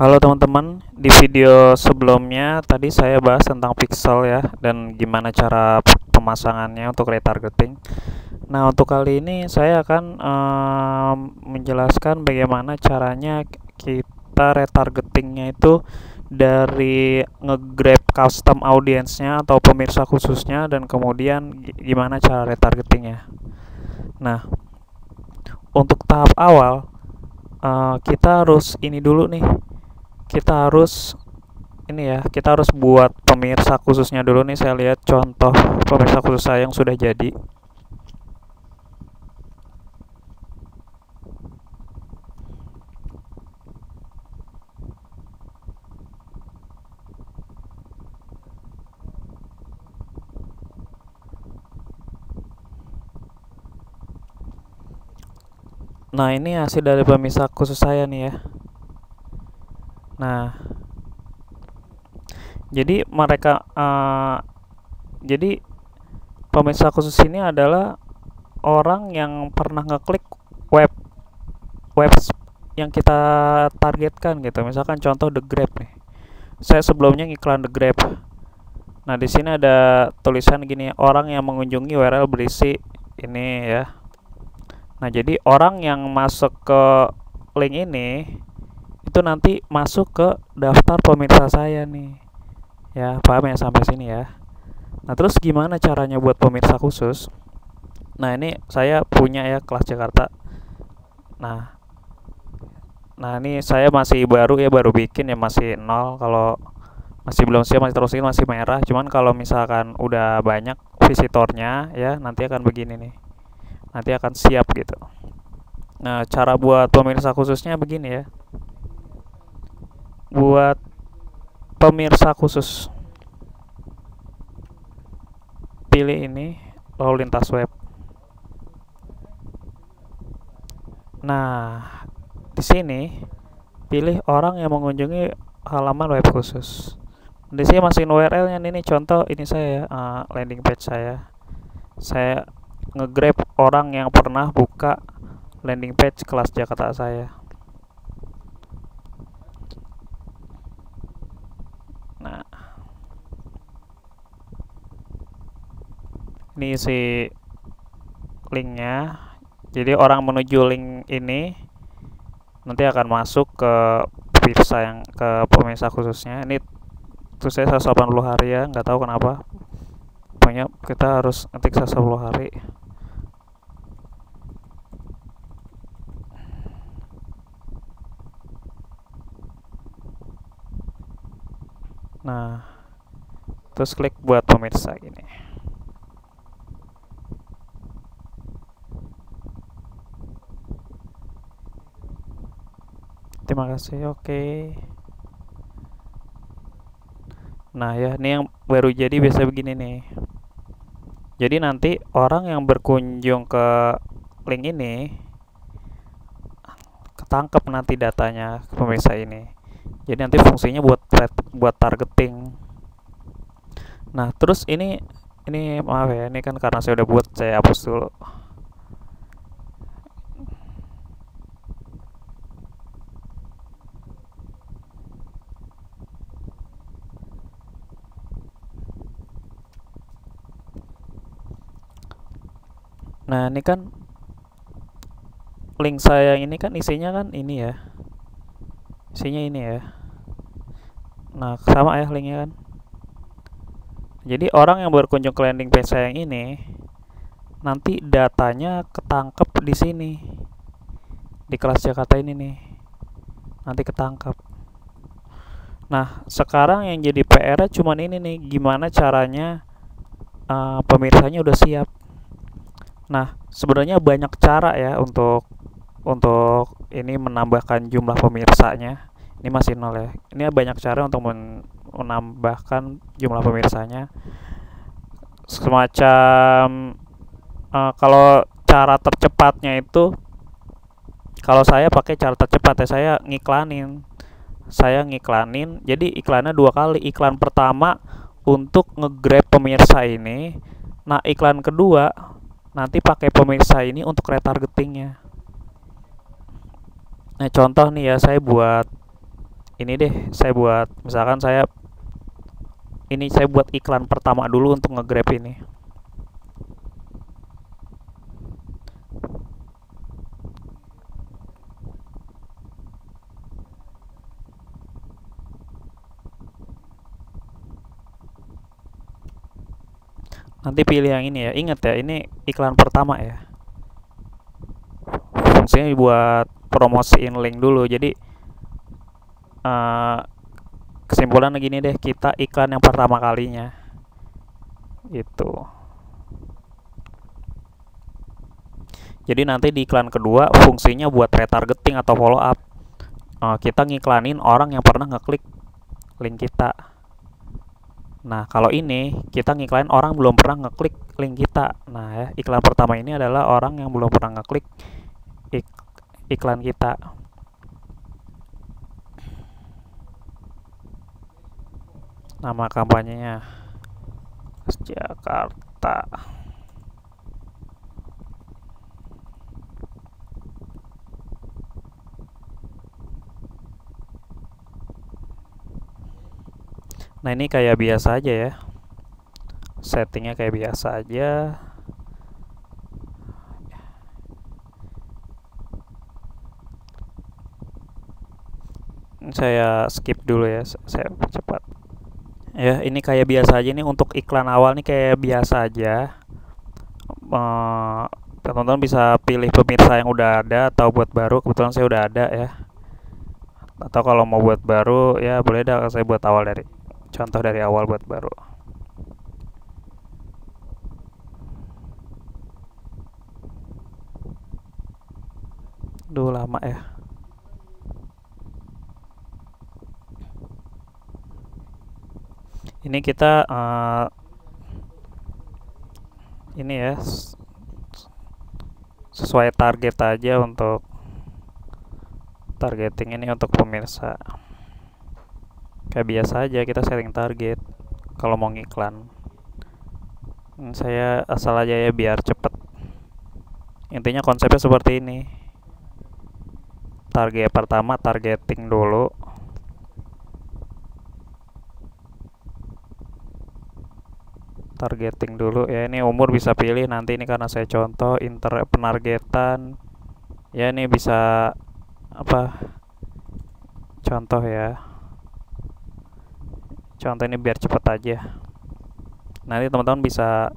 Halo teman-teman, di video sebelumnya tadi saya bahas tentang pixel ya dan gimana cara pemasangannya untuk retargeting. Nah, untuk kali ini saya akan menjelaskan bagaimana caranya kita retargetingnya itu dari nge-grab custom audience-nya atau pemirsa khususnya dan kemudian gimana cara retargetingnya. Nah, untuk tahap awal kita harus ini dulu nih, kita harus buat pemirsa khususnya dulu nih. Saya lihat contoh pemirsa khusus saya yang sudah jadi. Nah, ini hasil dari pemirsa khusus saya nih ya. Nah, jadi jadi pemirsa khusus ini adalah orang yang pernah ngeklik web web yang kita targetkan gitu. Misalkan contoh The Grab nih. Saya sebelumnya ngiklan The Grab. Nah, di sini ada tulisan gini, orang yang mengunjungi URL berisi ini ya. Nah, jadi orang yang masuk ke link ini itu nanti masuk ke daftar pemirsa saya nih. Ya, paham ya sampai sini ya. Nah, terus gimana caranya buat pemirsa khusus? Nah, ini saya punya ya kelas Jakarta. Nah, ini saya masih baru ya, baru bikin ya, masih nol. Kalau masih belum siap, masih terus ini masih merah. Cuman kalau misalkan udah banyak visitornya ya, nanti akan begini nih. Nanti akan siap gitu. Nah, cara buat pemirsa khususnya begini ya. Buat pemirsa khusus, pilih ini lalu lintas web. Nah, di sini pilih orang yang mengunjungi halaman web khusus. Di sini masukin URL-nya ini, contoh ini saya landing page saya. Saya nge-grab orang yang pernah buka landing page kelas Jakarta saya. Nah, ini isi linknya. Jadi orang menuju link ini nanti akan masuk ke pemirsa khususnya. Ini tuh saya 180 hari ya, nggak tahu kenapa. Pokoknya kita harus ngetik 180 hari. Nah, terus klik buat pemirsa gini. Terima kasih, oke. Nah ya, ini yang baru jadi biasa begini nih. Jadi nanti orang yang berkunjung ke link ini ketangkep nanti datanya ke pemirsa ini. Jadi nanti fungsinya buat targeting. Nah, terus ini maaf ya, ini kan karena saya udah buat, saya hapus dulu. Nah, ini kan link saya ini kan isinya kan ini ya. Isinya ini ya. Nah, sama ya linknya kan. Jadi orang yang berkunjung ke landing page saya yang ini nanti datanya ketangkep di sini. Di kelas Jakarta ini nih. Nanti ketangkep. Nah, sekarang yang jadi PR cuman ini nih, gimana caranya pemirsanya udah siap. Nah, sebenarnya banyak cara ya untuk ini menambahkan jumlah pemirsanya. Ini masih nol ya. Ini banyak cara untuk menambahkan jumlah pemirsanya. Semacam kalau cara tercepatnya itu, kalau saya pakai cara tercepat ya, saya ngiklanin. Jadi iklannya 2 kali. Iklan pertama untuk nge-grab pemirsa ini. Nah, iklan kedua nanti pakai pemirsa ini untuk retargetingnya. Nah, contoh nih ya, saya buat ini deh, saya buat, misalkan saya buat iklan pertama dulu untuk nge-Grab ini. Nanti pilih yang ini ya. Ingat ya, ini iklan pertama ya. Fungsinya buat promosiin link dulu. Jadi uh, kesimpulan gini deh, kita iklan yang pertama kalinya itu. Jadi nanti di iklan kedua fungsinya buat retargeting atau follow up. Kita ngiklanin orang yang pernah ngeklik link kita. Nah, kalau ini kita ngiklanin orang belum pernah ngeklik link kita. Nah, ya, iklan pertama ini adalah orang yang belum pernah ngeklik iklan kita. Nama kampanyenya Jakarta. Nah, ini kayak biasa aja ya. Settingnya kayak biasa aja. Saya skip dulu ya, saya cepat. Ya, ini kayak biasa aja nih untuk iklan awal nih kayak biasa aja. Teman-teman bisa pilih pemirsa yang udah ada atau buat baru. Kebetulan saya udah ada ya. Atau kalau mau buat baru ya boleh dah, saya buat awal dari contoh dari awal buat baru. Duh, lama ya. Ini kita ini ya sesuai target aja untuk targeting ini untuk pemirsa. Kayak biasa aja kita setting target kalau mau ngiklan. Saya asal aja ya biar cepet. Intinya konsepnya seperti ini. Target pertama targeting dulu. Targeting dulu ya, ini umur bisa pilih nanti, ini karena saya contoh penargetan ya, ini bisa apa contoh ya, contoh ini biar cepet aja. Nanti teman-teman bisa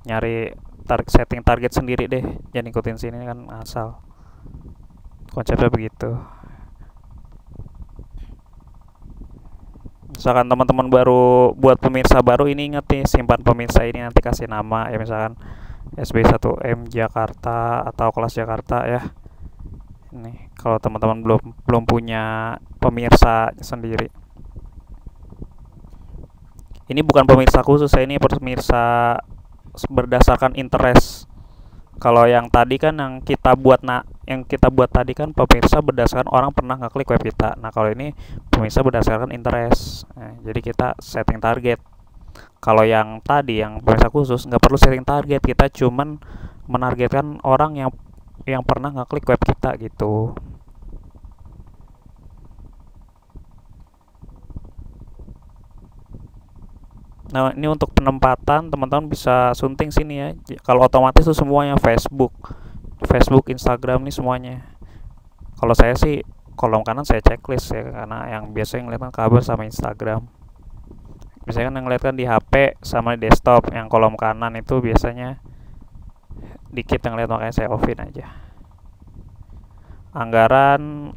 nyari setting target sendiri deh, jangan ikutin sini kan asal. Konsepnya begitu. Misalkan teman-teman baru buat pemirsa baru, ini inget nih, simpan pemirsa ini, nanti kasih nama ya, misalkan SB1M Jakarta atau kelas Jakarta ya. Ini kalau teman-teman belum punya pemirsa sendiri. Ini bukan pemirsa khusus, ini pemirsa berdasarkan interest. Kalau yang tadi kan yang kita buat tadi kan pemirsa berdasarkan orang pernah ngeklik web kita. Nah, kalau ini pemirsa berdasarkan interest. Nah, jadi kita setting target. Kalau yang tadi yang pemirsa khusus nggak perlu setting target, kita cuman menargetkan orang yang pernah ngeklik web kita gitu. Nah, ini untuk penempatan teman-teman bisa sunting sini ya. Kalau otomatis itu semuanya Facebook, Instagram nih semuanya. Kalau saya sih kolom kanan saya checklist ya, karena yang biasanya ngeliat kan kabar sama Instagram. Biasanya kan yang ngeliat kan di HP sama di desktop, yang kolom kanan itu biasanya dikit yang ngeliat, makanya saya offin aja. Anggaran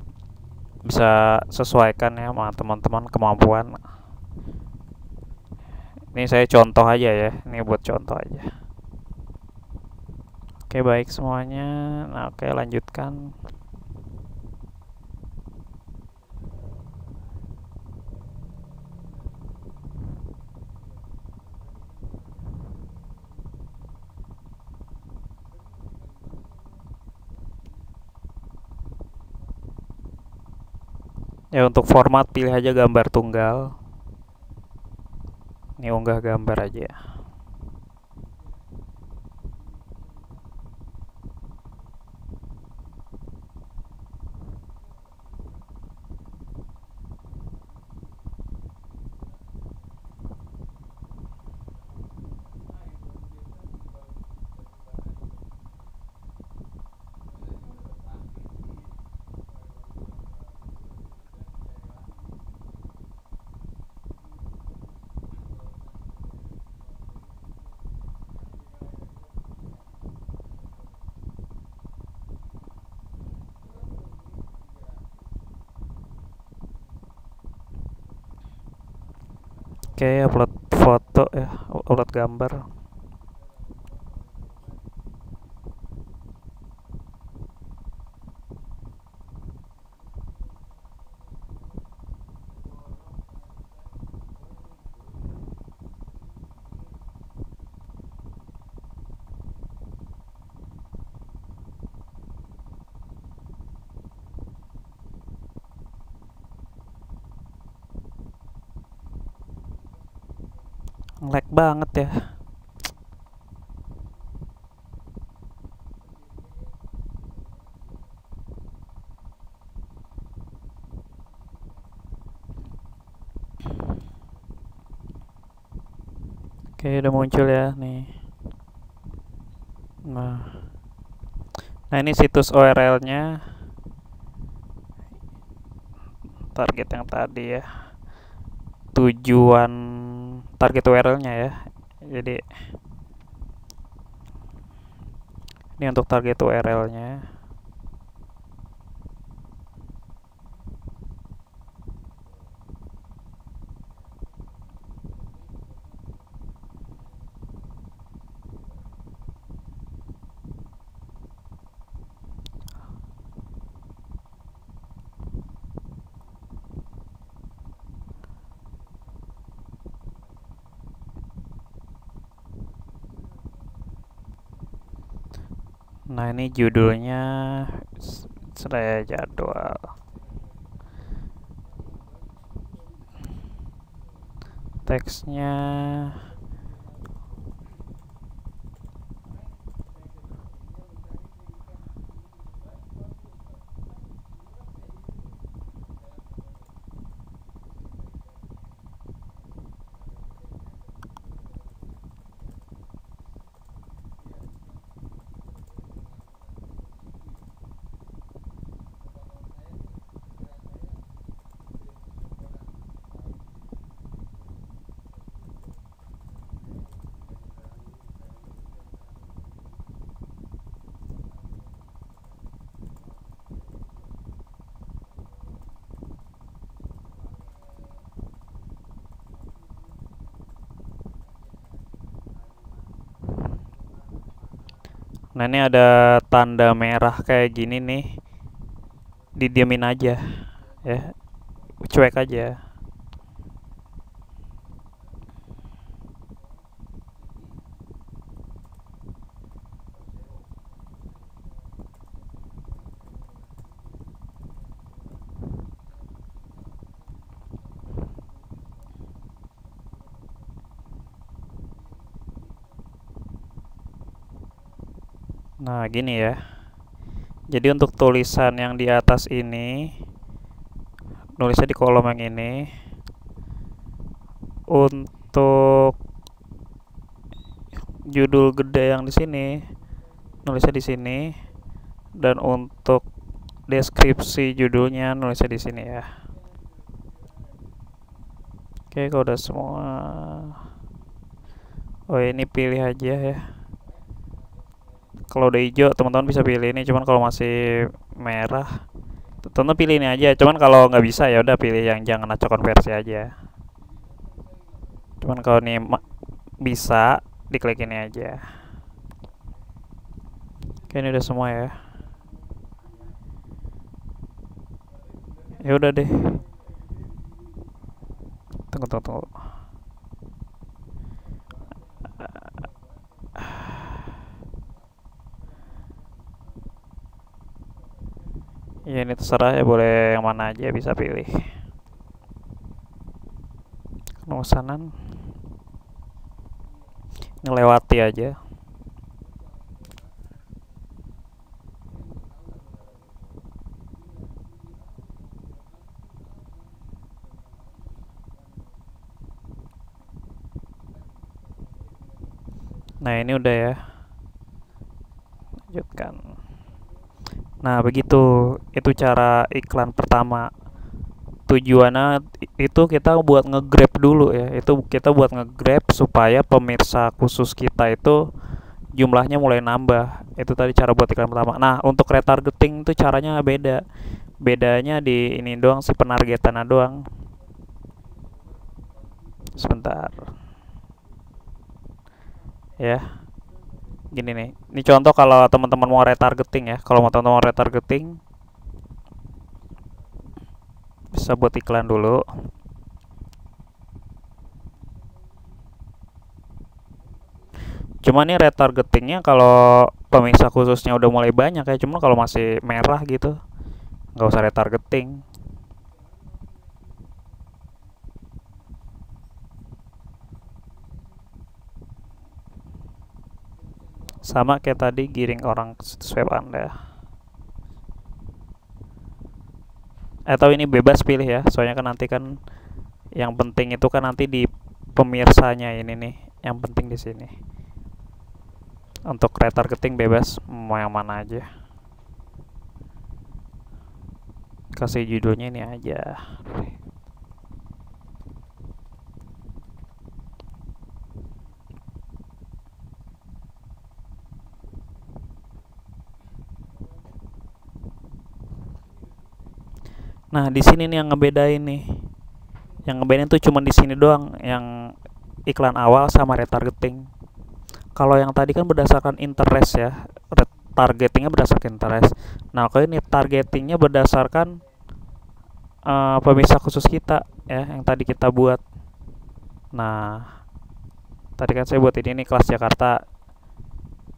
bisa sesuaikan ya sama teman-teman kemampuan. Ini saya contoh aja ya, ini buat contoh aja. Oke, baik semuanya. Nah, oke, lanjutkan. Ya, untuk format pilih aja gambar tunggal. Ini unggah gambar aja. Oke, upload foto ya, upload gambar. Lag banget ya. Oke, udah muncul ya nih. Nah ini situs URL-nya, target yang tadi ya. Tujuan target URL-nya ya. Jadi ini untuk target URL-nya. Nah ini judulnya Seraya Jadwal. Teksnya nah ini ada tanda merah kayak gini nih, didiamin aja ya, cuek aja. Nah gini ya, jadi untuk tulisan yang di atas ini, nulisnya di kolom yang ini. Untuk judul gede yang di sini, nulisnya di sini. Dan untuk deskripsi judulnya, nulisnya di sini ya. Oke, kalau udah semua, oh ini pilih aja ya. Kalau udah hijau, teman-teman bisa pilih ini. Cuman kalau masih merah, teman-teman pilih ini aja. Cuman kalau nggak bisa ya udah pilih yang jangan acak konversi aja. Cuman kalau ini bisa, diklik ini aja. Oke, ini udah semua ya. Ya udah deh. Tunggu. Ya ini terserah ya, boleh yang mana aja, bisa pilih. Pemesanan ngelewati aja. Nah ini udah ya, lanjutkan. Nah begitu, itu cara iklan pertama. Tujuannya itu kita buat nge-grab dulu ya, itu kita buat nge-grab supaya pemirsa khusus kita itu jumlahnya mulai nambah. Itu tadi cara buat iklan pertama. Nah untuk retargeting itu caranya beda. Bedanya di ini doang sih, penargetannya doang. Sebentar ya. Gini nih, ini contoh kalau teman-teman mau retargeting ya. Kalau mau teman-teman mau retargeting, bisa buat iklan dulu. Cuma nih retargetingnya kalau pemirsa khususnya udah mulai banyak ya. Cuma kalau masih merah gitu, nggak usah retargeting. Sama kayak tadi, giring orang ke situs web Anda. Atau ini bebas pilih ya, soalnya kan nanti kan yang penting itu kan nanti di pemirsanya ini nih, yang penting di sini. Untuk retargeting bebas mau yang mana aja. Kasih judulnya ini aja. Nah, di sini nih yang ngebedain nih. Yang ngebedain tuh cuma di sini doang, yang iklan awal sama retargeting. Kalau yang tadi kan berdasarkan interest ya, targetingnya berdasarkan interest. Nah, kalau ini targetingnya berdasarkan pemirsa khusus kita ya, yang tadi kita buat. Nah, tadi kan saya buat ini kelas Jakarta.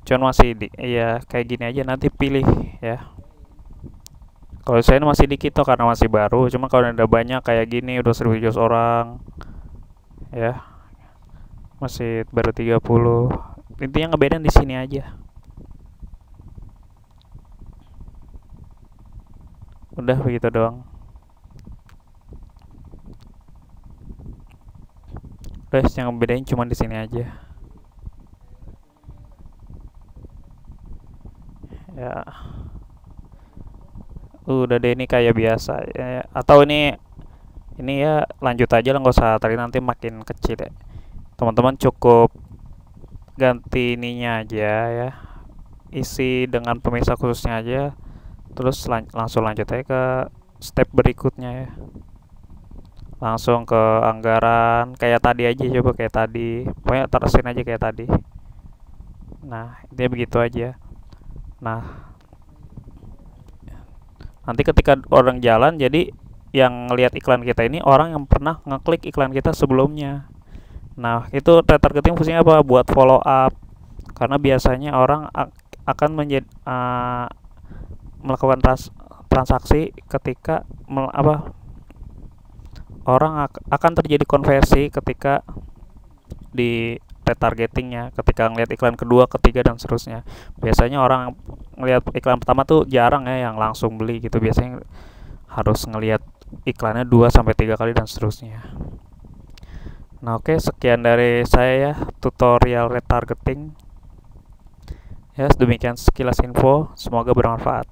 Cuman masih ya kayak gini aja, nanti pilih ya. Kalau saya ini masih dikit tuh karena masih baru. Cuma kalau udah banyak kayak gini, udah 1.000 orang ya, masih baru 30. Intinya ngebedain di sini aja. Udah begitu doang. Guys, yang ngebedain cuma di sini aja. Ya. Udah deh, ini kayak biasa ya. Atau ini ya lanjut aja lah, nggak usah tadi nanti makin kecil ya. Teman-teman cukup ganti ininya aja ya, isi dengan pemirsa khususnya aja, terus langsung lanjut aja ke step berikutnya ya. Langsung ke anggaran kayak tadi aja, coba kayak tadi, pokoknya terusin aja kayak tadi. Nah, dia begitu aja. Nah, nanti ketika orang jalan, jadi yang ngelihat iklan kita ini orang yang pernah ngeklik iklan kita sebelumnya. Nah, itu retargeting fungsinya apa? Buat follow up. Karena biasanya orang akan melakukan transaksi ketika orang akan terjadi konversi ketika di retargetingnya, ketika ngelihat iklan kedua, ketiga, dan seterusnya. Biasanya orang ngelihat iklan pertama tuh jarang ya yang langsung beli gitu. Biasanya harus ngelihat iklannya 2 sampai 3 kali dan seterusnya. Nah, oke, sekian dari saya ya, tutorial retargeting. Ya, demikian sekilas info, semoga bermanfaat.